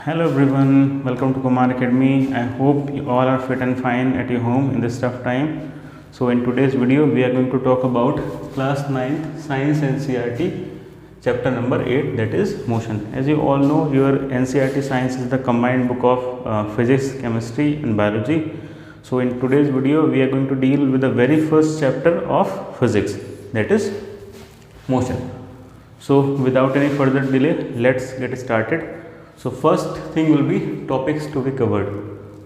Hello everyone, welcome to Kumar Academy. I hope you all are fit and fine at your home in this tough time. So in today's video we are going to talk about class 9th science NCERT chapter number 8, that is motion. As you all know, your NCERT science is the combined book of physics, chemistry and biology. So in today's video we are going to deal with the very first chapter of physics, that is motion. So without any further delay, let's get started. So first thing will be topics to be covered.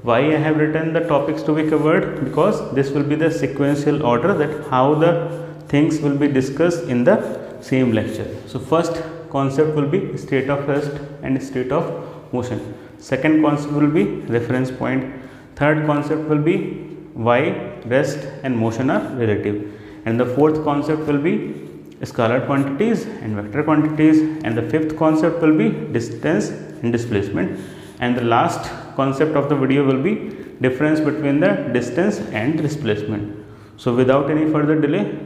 Why I have written the topics to be covered? Because this will be the sequential order that how the things will be discussed in the same lecture. So first concept will be state of rest and state of motion. Second concept will be reference point. Third concept will be why rest and motion are relative. And the fourth concept will be scalar quantities and vector quantities, and the fifth concept will be distance and displacement, and the last concept of the video will be difference between the distance and displacement. So without any further delay,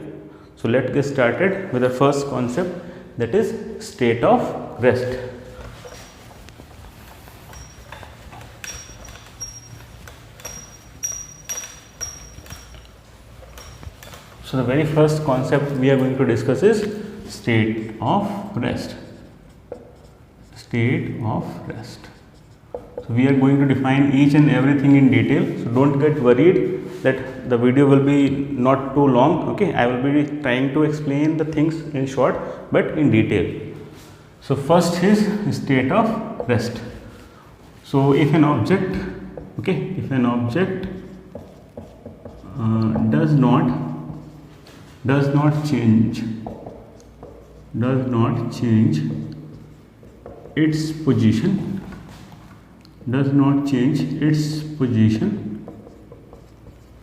so let's get started with the first concept, that is state of rest. So the very first concept we are going to discuss is state of rest. State of rest. So we are going to define each and everything in detail. So don't get worried that the video will be not too long. Okay, I will be trying to explain the things in short but in detail. So first is state of rest. So if an object, okay, if an object does not change its position,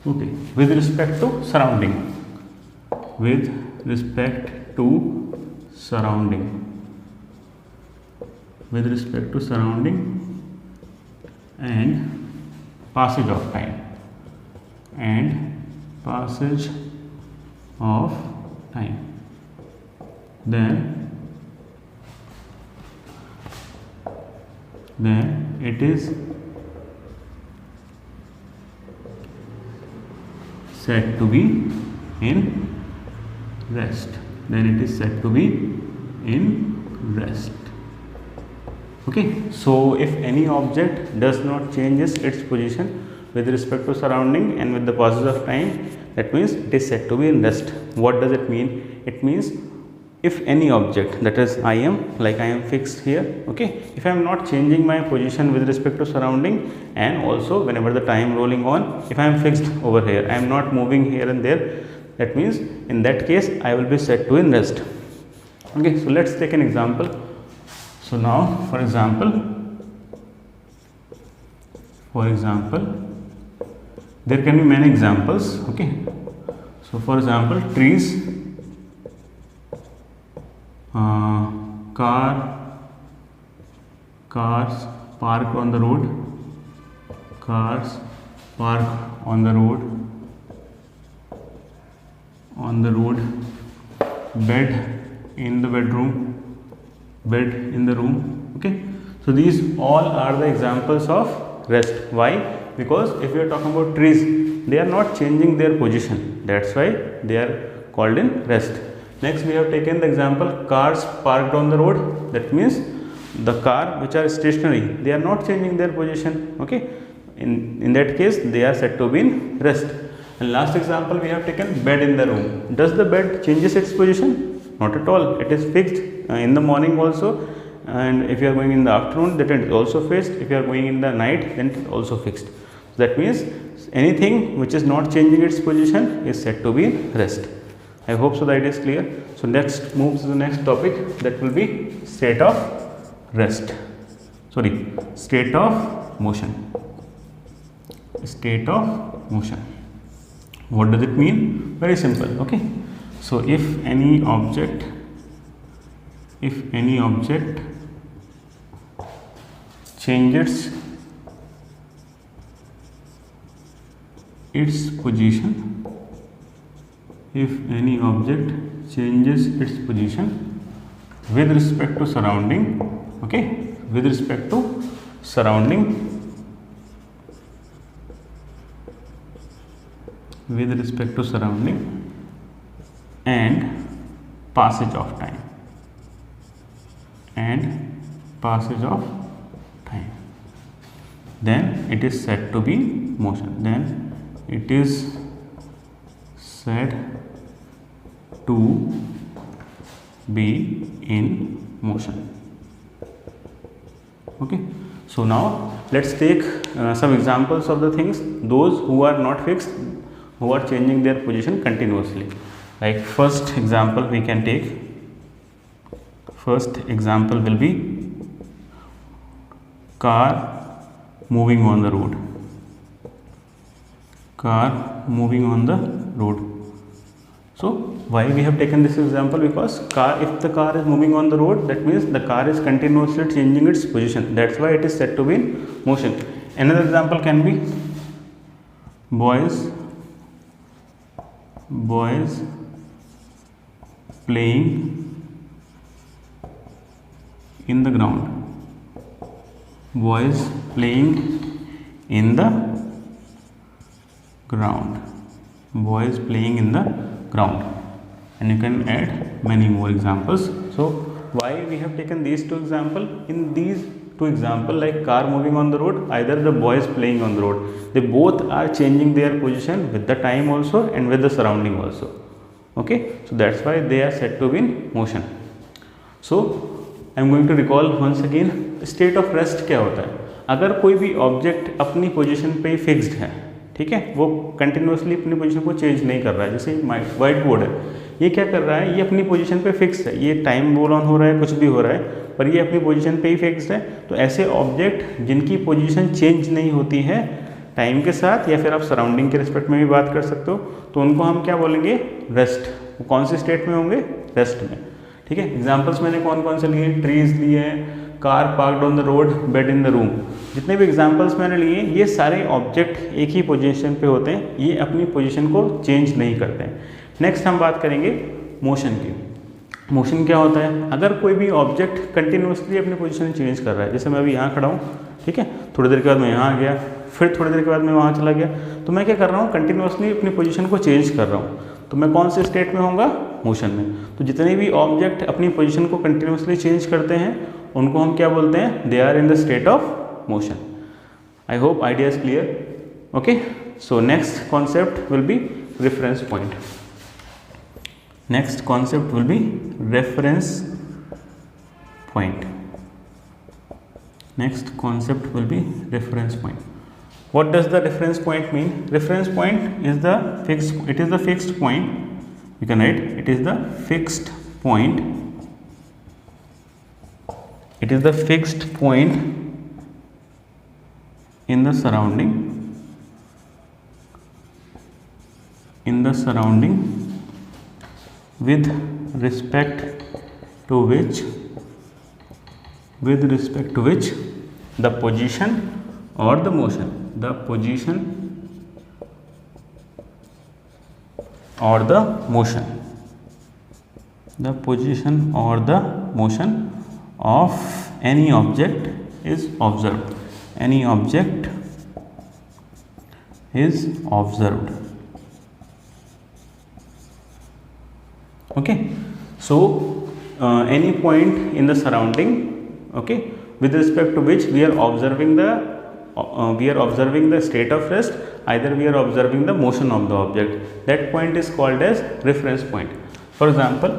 okay, with respect to surrounding, and passage of time, then it is said to be in rest. Okay, so if any object does not changes its position with respect to surrounding and with the passage of time, that means it is said to be in rest. What does it mean? It means if any object, that is I am fixed here, okay, if I am not changing my position with respect to surrounding, and also whenever the time rolling on, if I am fixed over here, I am not moving here and there, that means in that case I will be set to in rest. Okay, so let's take an example. So now for example there can be many examples. Okay, so for example trees, cars parked on the road, bed in the room. Okay, so these all are the examples of rest. Why? Because if we are talking about trees, they are not changing their position, that's why they are called in rest. Next we have taken the example cars parked on the road, that means the car which are stationary, they are not changing their position. Okay, in that case they are said to be in rest. And last example we have taken bed in the room. Does the bed changes its position? Not at all, it is fixed in the morning also, and if you are going in the afternoon, that is also fixed. If you are going in the night, then it is also fixed. So that means anything which is not changing its position is said to be in rest. I hope so that it is clear. So next moves to the next topic, that will be state of motion. What does it mean? Very simple. Okay, so if any object changes its position, with respect to surrounding, okay, with respect to surrounding with respect to surrounding and passage of time then it is said to be motion. Then it is said to be in motion. Okay, so now let's take some examples of the things, those who are not fixed, who are changing their position continuously. Like first example we can take, first example will be car moving on the road. Car moving on the road. So why we have taken this example? Because if the car is moving on the road, that means the car is continuously changing its position. That's why it is said to be in motion. Another example can be boys playing in the ground. Boys playing in the ground. Boys playing in the ground. And you can add many more examples. So why we have taken these two examples? In these two examples, like car moving on the road, either the boys playing on the road, they both are changing their position with the time also and with the surrounding also. Okay, so that's why they are said to be in motion. So I am going to recall once again, state of rest क्या होता है? अगर कोई भी object अपनी position पे fixed है, ठीक है, वो कंटिन्यूसली अपनी पोजीशन को चेंज नहीं कर रहा है. जैसे व्हाइट बोर्ड है, ये क्या कर रहा है, ये अपनी पोजीशन पे फिक्स्ड है, ये टाइम रोल ऑन हो रहा है, कुछ भी हो रहा है, पर ये अपनी पोजीशन पे ही फिक्स्ड है. तो ऐसे ऑब्जेक्ट जिनकी पोजीशन चेंज नहीं होती है टाइम के साथ, या फिर आप सराउंडिंग के रिस्पेक्ट में भी बात कर सकते हो, तो उनको हम क्या बोलेंगे? रेस्ट. वो कौन से स्टेट में होंगे? रेस्ट में. ठीक है, एग्जाम्पल्स मैंने कौन कौन से लिए? ट्रीज लिए हैं, car parked on the road, bed in the room. जितने भी एग्जाम्पल्स मैंने लिए, ये सारे ऑब्जेक्ट एक ही पोजीशन पे होते हैं, ये अपनी पोजीशन को चेंज नहीं करते हैं. नेक्स्ट हम बात करेंगे मोशन की. मोशन क्या होता है? अगर कोई भी ऑब्जेक्ट कंटिन्यूसली अपनी पोजीशन चेंज कर रहा है, जैसे मैं अभी यहाँ खड़ा हूँ, ठीक है, थोड़ी देर के बाद मैं यहाँ आ गया, फिर थोड़ी देर के बाद मैं वहाँ चला गया, तो मैं क्या कर रहा हूँ? कंटिन्यूसली अपनी पोजीशन को चेंज कर रहा हूँ. तो मैं कौन से स्टेट में होऊंगा? मोशन में. तो जितने भी ऑब्जेक्ट अपनी पोजीशन को कंटिन्यूसली चेंज करते हैं, उनको हम क्या बोलते हैं? They are in the state of motion. I hope idea is clear. Okay, so next concept will be reference point. Next concept will be reference point. Next concept will be reference point. What does the reference point mean? Reference point is the fixed. It is the fixed point. You can write. It is the fixed point. It is the fixed point in the surrounding. In the surrounding, with respect to which the position or the motion, the position or the motion, the position or the motion of any object is observed. Any object is observed. Okay, so any point in the surrounding, okay, with respect to which we are observing the state of rest, either we are observing the motion of the object, that point is called as reference point. For example,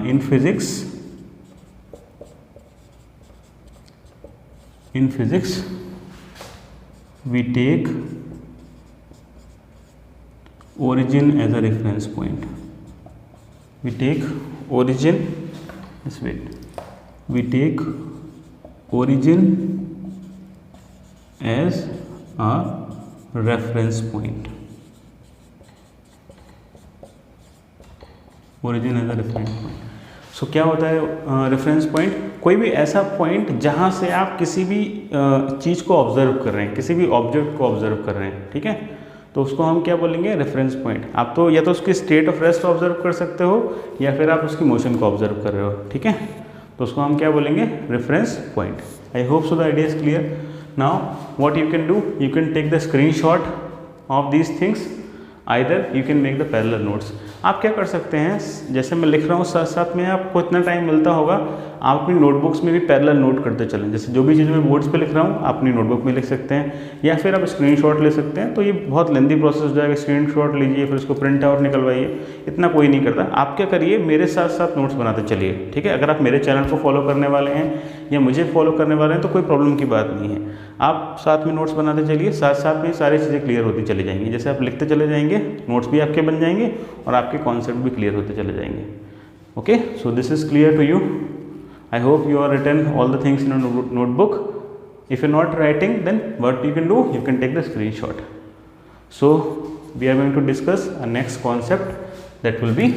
in physics we take origin as a reference point. We take origin, just wait, we take origin as a reference point. Origin as a reference point. सो क्या होता है reference point? कोई भी ऐसा point जहाँ से आप किसी भी चीज़ को ऑब्जर्व कर रहे हैं, किसी भी ऑब्जेक्ट को ऑब्जर्व कर रहे हैं, ठीक है. तो उसको हम क्या बोलेंगे, रेफरेंस पॉइंट। आप तो या तो उसकी स्टेट ऑफ रेस्ट ऑब्जर्व कर सकते हो या फिर आप उसकी मोशन को ऑब्जर्व कर रहे हो, ठीक है। तो उसको हम क्या बोलेंगे, reference point. I hope so the idea is clear. Now what you can do, you can take the screenshot of these things, either you can make the parallel notes. आप क्या कर सकते हैं, जैसे मैं लिख रहा हूँ साथ साथ में आपको इतना टाइम मिलता होगा, आप अपनी नोटबुक्स में भी पैरेलल नोट करते चलें। जैसे जो भी चीज़ मैं बोर्ड्स पे लिख रहा हूँ आप अपनी नोटबुक में लिख सकते हैं, या फिर आप स्क्रीनशॉट ले सकते हैं। तो ये बहुत लेंदी प्रोसेस हो जाएगा, स्क्रीनशॉट लीजिए फिर उसको प्रिंट आउट निकलवाइए, इतना कोई नहीं करता। आप क्या करिए, मेरे साथ साथ नोट्स बनाते चलिए, ठीक है। अगर आप मेरे चैनल को फॉलो करने वाले हैं या मुझे फॉलो करने वाले हैं तो कोई प्रॉब्लम की बात नहीं है। आप साथ में नोट्स बनाते चलिए, साथ साथ में सारी चीज़ें क्लियर होती चली जाएंगी। जैसे आप लिखते चले जाएंगे, नोट्स भी आपके बन जाएंगे और आपके कॉन्सेप्ट भी क्लियर होते चले जाएंगे। Okay, so this is clear to you. I hope you are written all the things in a notebook. If you're not writing, then what you can do, you can take the screenshot. So we are going to discuss a next concept, that will be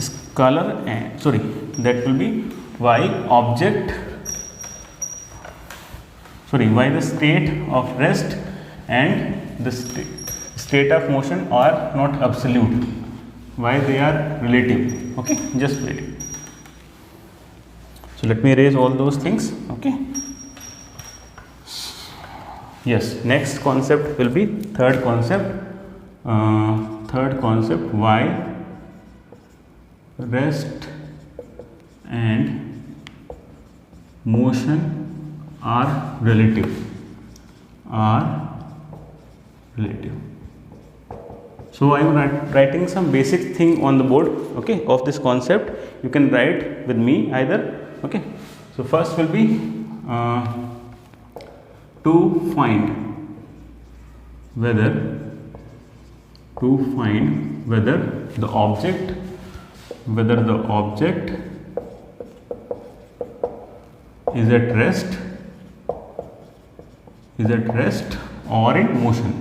scalar and that will be why the state of rest and the state of motion are not absolute, why they are relative. Okay, just wait. So let me erase all those things. Okay. Yes, next concept will be third concept. Why rest and motion are relative. So I am writing some basic thing on the board, okay, of this concept. You can write with me either. Okay, so first will be to find whether the object is at rest or in motion.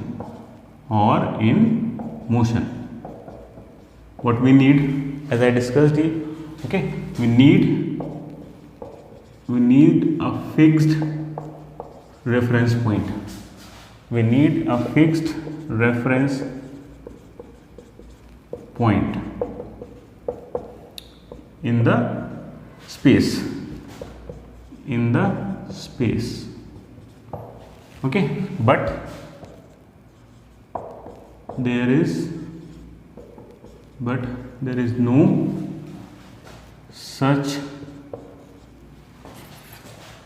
What we need, as I discussed here, okay, we need a fixed reference point. We need a fixed reference point in the space. Okay, but there is no such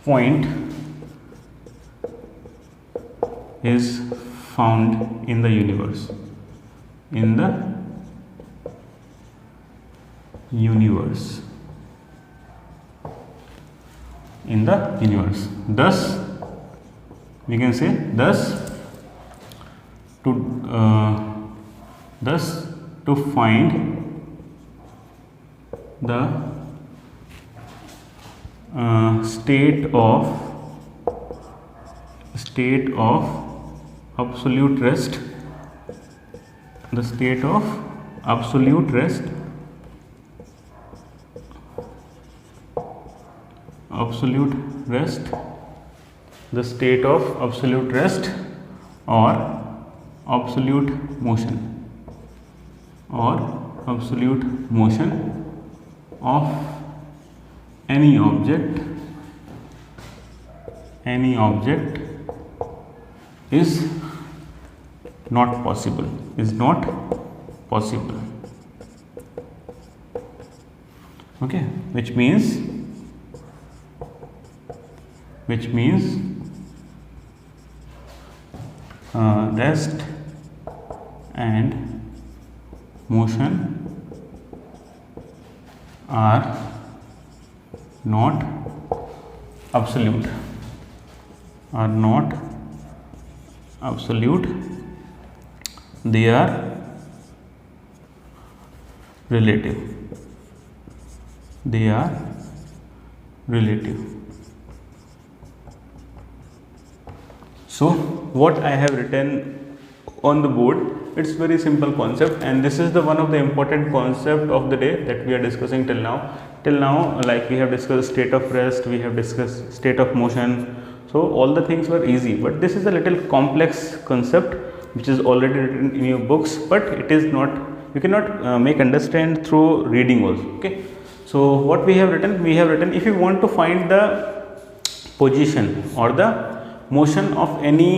point is found in the universe. Thus we can say, to find the state of absolute rest, the state of absolute rest the state of absolute rest or absolute motion of any object is not possible. Okay, which means rest and motion are not absolute, they are relative. So what I have written on the board, it's very simple concept, and this is the one of the important concept of the day that we are discussing till now. Like we have discussed state of rest, we have discussed state of motion, so all the things were easy, but this is a little complex concept. which is already written in your books, but it is not, you cannot make understand through reading also. Okay, so what we have written, if you want to find the position or the motion of any,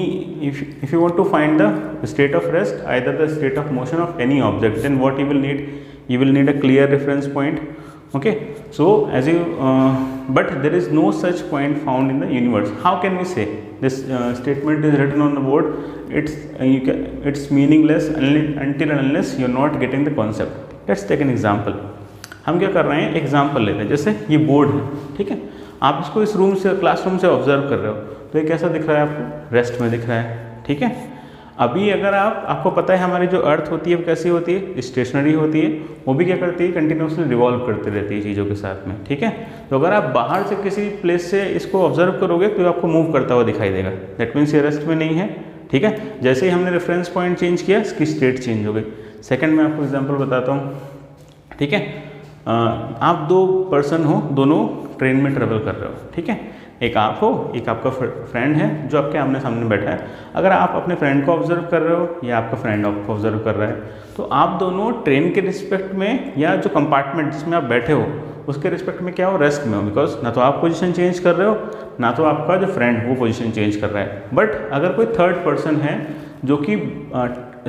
if you want to find the state of rest, either the state of motion of any object, then what you will need, you will need a clear reference point. Okay, so as you but there is no such point found in the universe. How can we say this statement is written on the board? It's meaningless until and unless you are not getting the concept. Let's take an example. हम क्या कर रहे हैं, example लेते हैं. जैसे ये board है, ठीक है, आप इसको इस रूम से, क्लासरूम से ऑब्जर्व कर रहे हो, तो ये कैसा दिख रहा है आपको? रेस्ट में दिख रहा है. ठीक है, अभी अगर आपको पता है हमारी जो अर्थ होती है वो कैसी होती है? स्टेशनरी होती है. वो भी क्या करती है? कंटिन्यूसली रिवॉल्व करती रहती है चीज़ों के साथ में. ठीक है, तो अगर आप बाहर से किसी प्लेस से इसको ऑब्जर्व करोगे तो आपको मूव करता हुआ दिखाई देगा. दैट मीन्स ये रेस्ट में नहीं है. ठीक है, जैसे ही हमने रेफरेंस पॉइंट चेंज किया, इसकी स्टेट चेंज हो गई. सेकेंड में आपको एग्जाम्पल बताता हूँ. ठीक है, आप दो पर्सन हो, दोनों ट्रेन में ट्रेवल कर रहे हो. ठीक है, एक आप हो, एक आपका फ्रेंड है जो आपके आमने सामने बैठा है. अगर आप अपने फ्रेंड को ऑब्जर्व कर रहे हो या आपका फ्रेंड आपको ऑब्जर्व कर रहा है, तो आप दोनों ट्रेन के रिस्पेक्ट में या जो कंपार्टमेंट जिसमें आप बैठे हो उसके रिस्पेक्ट में क्या हो? रेस्ट में हो. बिकॉज ना तो आप पोजीशन चेंज कर रहे हो, ना तो आपका जो फ्रेंड वो पोजीशन चेंज कर रहा है. बट अगर कोई थर्ड पर्सन है जो कि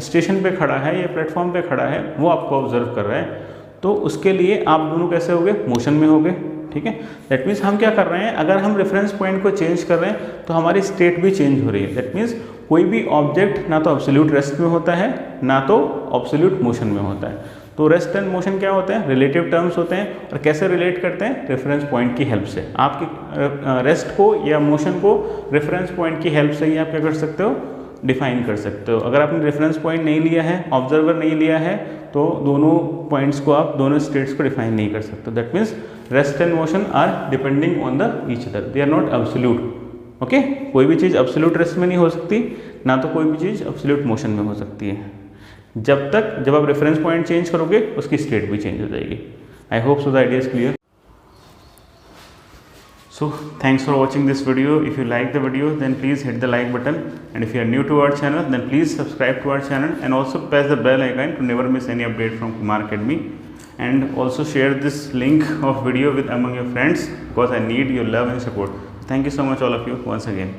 स्टेशन पे खड़ा है या प्लेटफॉर्म पे खड़ा है, वो आपको ऑब्जर्व कर रहा है, तो उसके लिए आप दोनों कैसे हो गए? मोशन में हो गए. ठीक है, दैट मीन्स हम क्या कर रहे हैं, अगर हम रेफरेंस पॉइंट को चेंज कर रहे हैं तो हमारी स्टेट भी चेंज हो रही है. दैट मीन्स कोई भी ऑब्जेक्ट ना तो एब्सोल्यूट रेस्ट में होता है, ना तो एब्सोल्यूट मोशन में होता है. तो रेस्ट एंड मोशन क्या होते हैं? रिलेटिव टर्म्स होते हैं. और कैसे रिलेट करते हैं? रेफरेंस पॉइंट की हेल्प से. आपकी रेस्ट को या मोशन को रेफरेंस पॉइंट की हेल्प से ही आप क्या कर सकते हो? डिफाइन कर सकते हो. अगर आपने रेफरेंस पॉइंट नहीं लिया है, ऑब्जर्वर नहीं लिया है, तो दोनों पॉइंट्स को आप, दोनों स्टेट्स को डिफाइन नहीं कर सकते. That means rest and motion are depending on the each other, they are not absolute. Okay, कोई भी चीज़ एब्सोल्यूट रेस्ट में नहीं हो सकती, ना तो कोई भी चीज़ एब्सोल्यूट मोशन में हो सकती है. जब आप रेफरेंस पॉइंट चेंज करोगे उसकी स्टेट भी चेंज हो जाएगी. आई hope so the idea is clear. So thanks for watching this video. If you like the video, then please hit the like button, and if you are new to our channel, then please subscribe to our channel and also press the bell icon to never miss any update from Kumar Academy. And also share this link of video with among your friends, because I need your love and support. Thank you so much all of you once again.